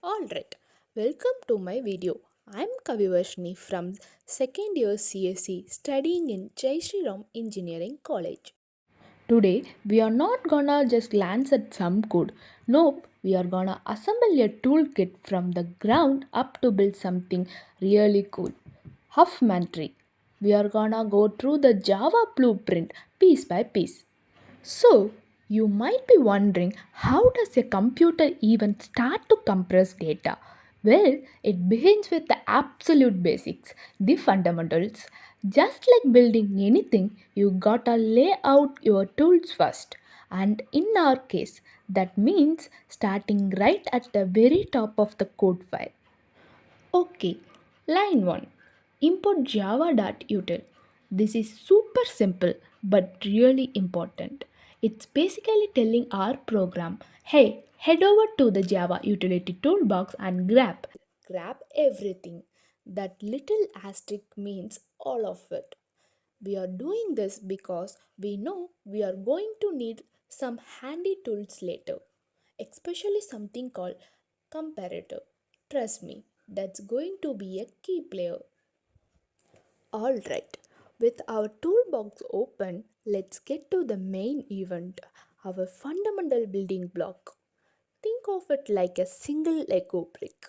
Alright, welcome to my video. I'm Kavivashni from second year CSE studying in Shriram Engineering College. Today, we are not gonna just glance at some code. Nope, we are gonna assemble a toolkit from the ground up to build something really cool. Huffman tree. We are gonna go through the Java blueprint piece by piece. So, you might be wondering, how does a computer even start to compress data? Well, it begins with the absolute basics, the fundamentals. Just like building anything, you gotta lay out your tools first. And in our case, that means starting right at the very top of the code file. Okay, line 1. Import java.util. This is super simple but really important. It's basically telling our program, hey, head over to the Java utility toolbox and grab everything. That little asterisk means all of it. We are doing this because we know we are going to need some handy tools later, especially something called comparator. Trust me, that's going to be a key player. Alright, with our toolbox open, let's get to the main event, our fundamental building block. Think of it like a single Lego brick.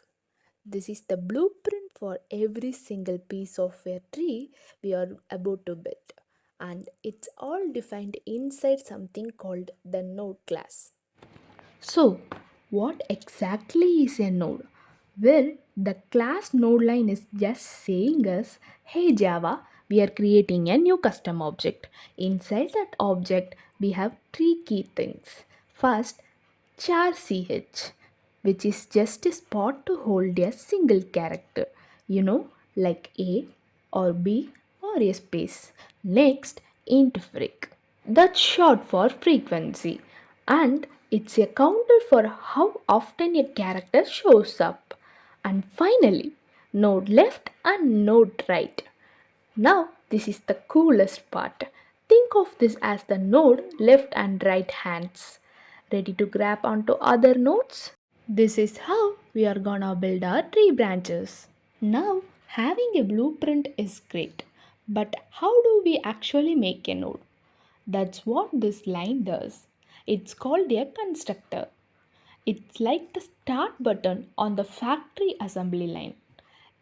This is the blueprint for every single piece of a tree we are about to build, and it's all defined inside something called the node class. So, what exactly is a node? Well, the class node line is just saying us, hey Java, we are creating a new custom object. Inside that object, we have three key things. First, char ch, which is just a spot to hold a single character, like A or B or a space. Next, int freq. That's short for frequency, and it's a counter for how often a character shows up. And finally, node left and node right. Now, this is the coolest part. Think of this as the node left and right hands. Ready to grab onto other nodes? This is how we are gonna build our tree branches. Now, having a blueprint is great, but how do we actually make a node? That's what this line does. It's called a constructor. It's like the start button on the factory assembly line.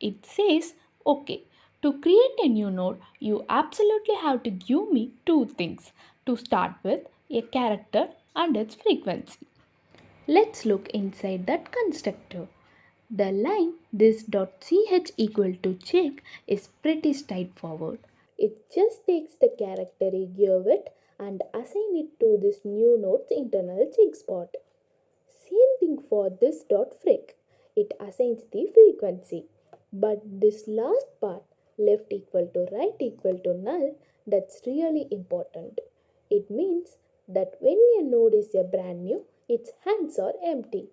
It says, okay, to create a new node, you absolutely have to give me two things to start with, a character and its frequency. Let's look inside that constructor. The line this.ch equal to check is pretty straightforward. It just takes the character you give it and assign it to this new node's internal check spot. Same thing for this dot freq. It assigns the frequency. But this last part, left equal to right equal to null, that's really important. It means that when a node is a brand new, its hands are empty.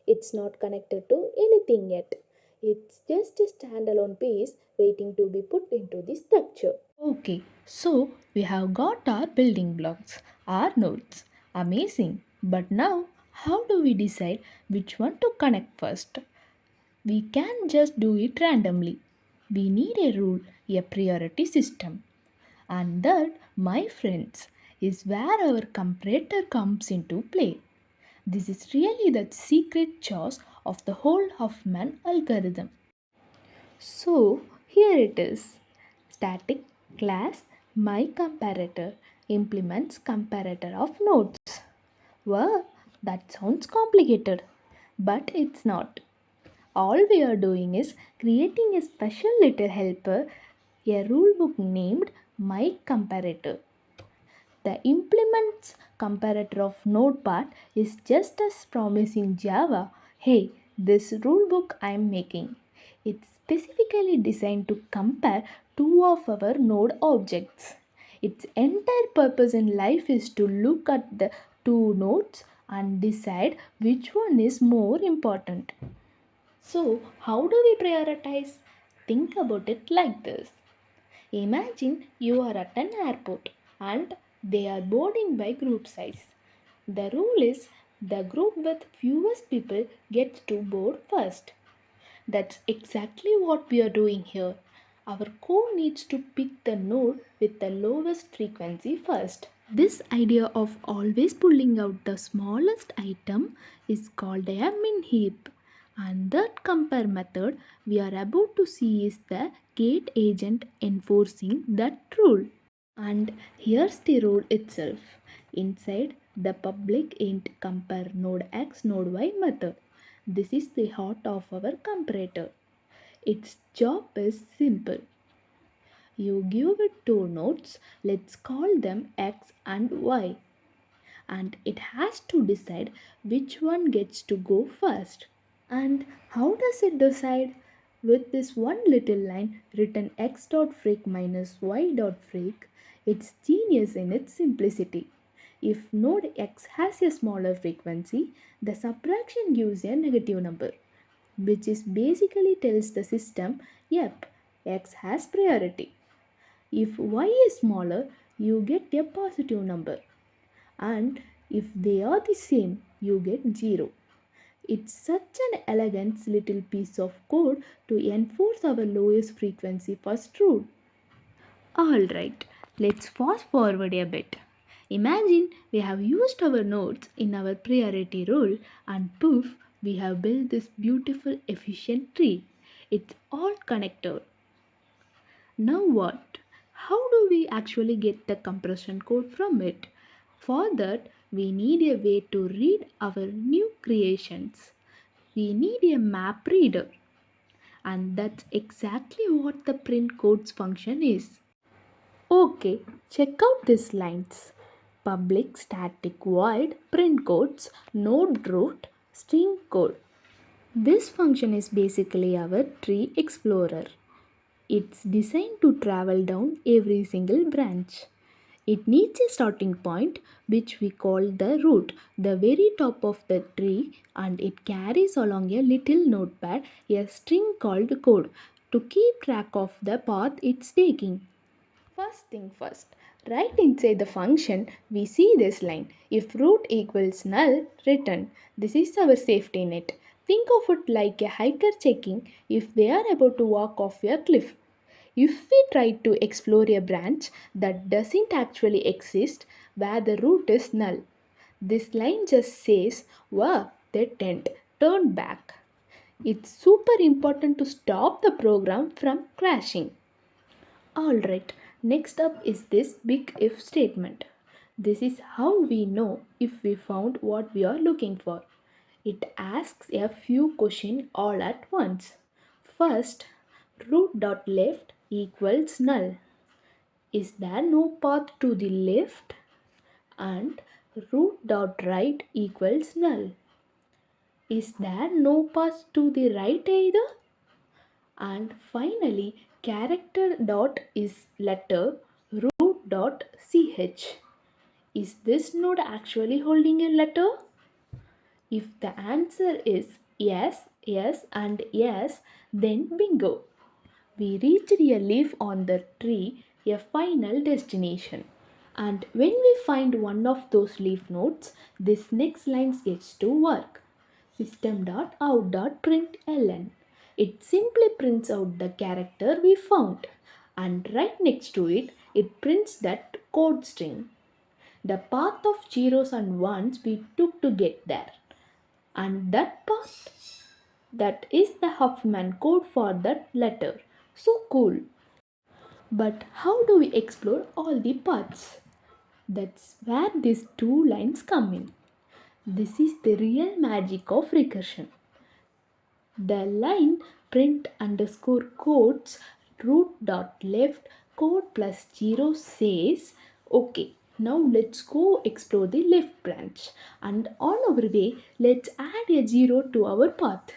It's not connected to anything yet. It's just a standalone piece waiting to be put into the structure. Okay, so we have got our building blocks, our nodes. Amazing. But now, how do we decide which one to connect first? We can't just do it randomly. We need a rule, a priority system. And that, my friends, is where our comparator comes into play. This is really the secret sauce of the whole Huffman algorithm. So here it is. Static class my comparator implements comparator of nodes. Wow, that sounds complicated, but it's not. All we are doing is creating a special little helper, a rulebook named my comparator. The implements comparator of node part is just as promising Java. Hey, this rulebook I am making. It's specifically designed to compare two of our node objects. Its entire purpose in life is to look at the two nodes and decide which one is more important. So, how do we prioritize? Think about it like this. Imagine you are at an airport and they are boarding by group size. The rule is The group with fewest people gets to board first. That's exactly what we are doing here. Our code needs to pick the node with the lowest frequency first. This idea of always pulling out the smallest item is called a min heap. And that compare method we are about to see is the gate agent enforcing that rule. And here's the rule itself. Inside the public int compare node x node y method. This is the heart of our comparator. Its job is simple. You give it two nodes, let's call them x and y, and it has to decide which one gets to go first. And how does it decide? With this one little line written x dot freak minus y dot freak, it's genius in its simplicity. If node x has a smaller frequency, the subtraction gives a negative number, which is basically tells the system, yep, x has priority. If y is smaller, you get a positive number, and if they are the same, you get 0. It's such an elegant little piece of code to enforce our lowest frequency first rule. Alright, let's fast forward a bit. Imagine we have used our nodes in our priority rule and poof, we have built this beautiful efficient tree. It's all connected. Now what? How do we actually get the compression code from it? For that, we need a way to read our new creations. We need a map reader. And that's exactly what the print codes function is. Okay, check out these lines. Public static void print codes node root string code. This function is basically our tree explorer. It's designed to travel down every single branch. It needs a starting point, which we call the root, the very top of the tree, and it carries along a little notepad, a string called code, to keep track of the path it's taking. First thing first, right inside the function, we see this line. If root equals null, return. This is our safety net. Think of it like a hiker checking if they are about to walk off a cliff. If we try to explore a branch that doesn't actually exist where the root is null, this line just says, wow, they didn't turn back. It's super important to stop the program from crashing. Alright, next up is this big if statement. This is how we know if we found what we are looking for. It asks a few questions all at once. First, root.left equals null. Is there no path to the left? And root.right equals null. Is there no path to the right either? And finally, character dot is letter root dot ch. Is this node actually holding a letter? If the answer is yes, yes, and yes, then bingo. We reached a leaf on the tree, a final destination. And when we find one of those leaf nodes, this next line gets to work. System.out.println. It simply prints out the character we found, and right next to it, it prints that code string, the path of zeros and ones we took to get there. And that path, that is the Huffman code for that letter. So cool. But how do we explore all the paths? That's where these two lines come in. This is the real magic of recursion. The line print underscore codes root dot left code plus 0 says, okay, now let's go explore the left branch, and on our way let's add a 0 to our path.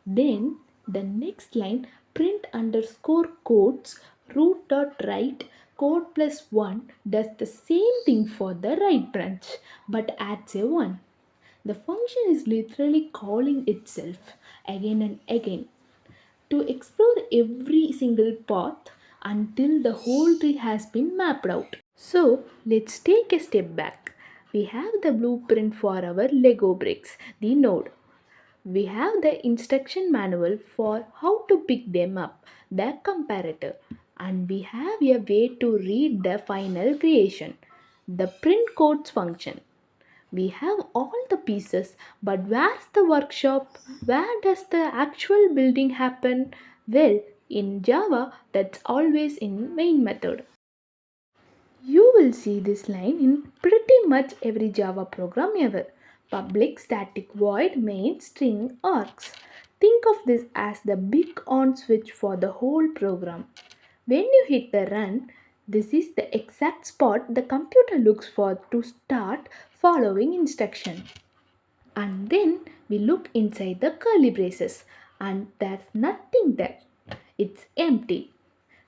Then the next line print underscore codes root dot right code plus 1 does the same thing for the right branch but adds a 1. The function is literally calling itself again and again to explore every single path until the whole tree has been mapped out. So let's take a step back. We have the blueprint for our Lego bricks, the node. We have the instruction manual for how to pick them up, the comparator. And we have a way to read the final creation, the print codes function. We have all the pieces, but where's the workshop? Where does the actual building happen? Well, in Java, that's always in main method. You will see this line in pretty much every Java program ever. Public static void main string args. Think of this as the big on switch for the whole program. When you hit the run, this is the exact spot the computer looks for to start following instruction. And then we look inside the curly braces and there's nothing there. It's empty.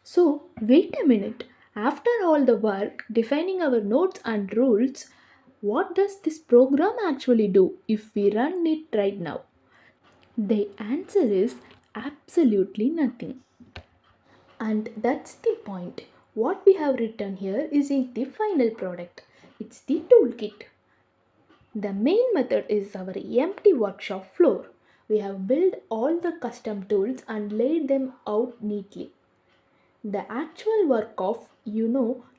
So, wait a minute. After all the work defining our nodes and rules, what does this program actually do if we run it right now? The answer is absolutely nothing. And that's the point. What we have written here isn't the final product, it's the toolkit. The main method is our empty workshop floor. We have built all the custom tools and laid them out neatly. The actual work of,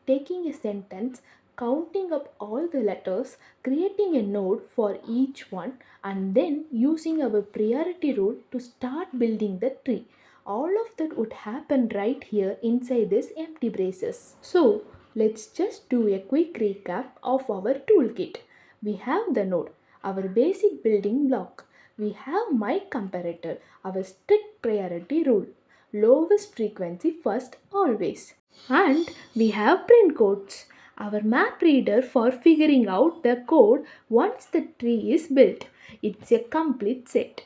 taking a sentence, counting up all the letters, creating a node for each one, and then using our priority rule to start building the tree. All of that would happen right here inside this empty braces. So, let's just do a quick recap of our toolkit. We have the node, our basic building block. We have my comparator, our strict priority rule, lowest frequency first always. And we have print codes, our map reader for figuring out the code once the tree is built. It's a complete set.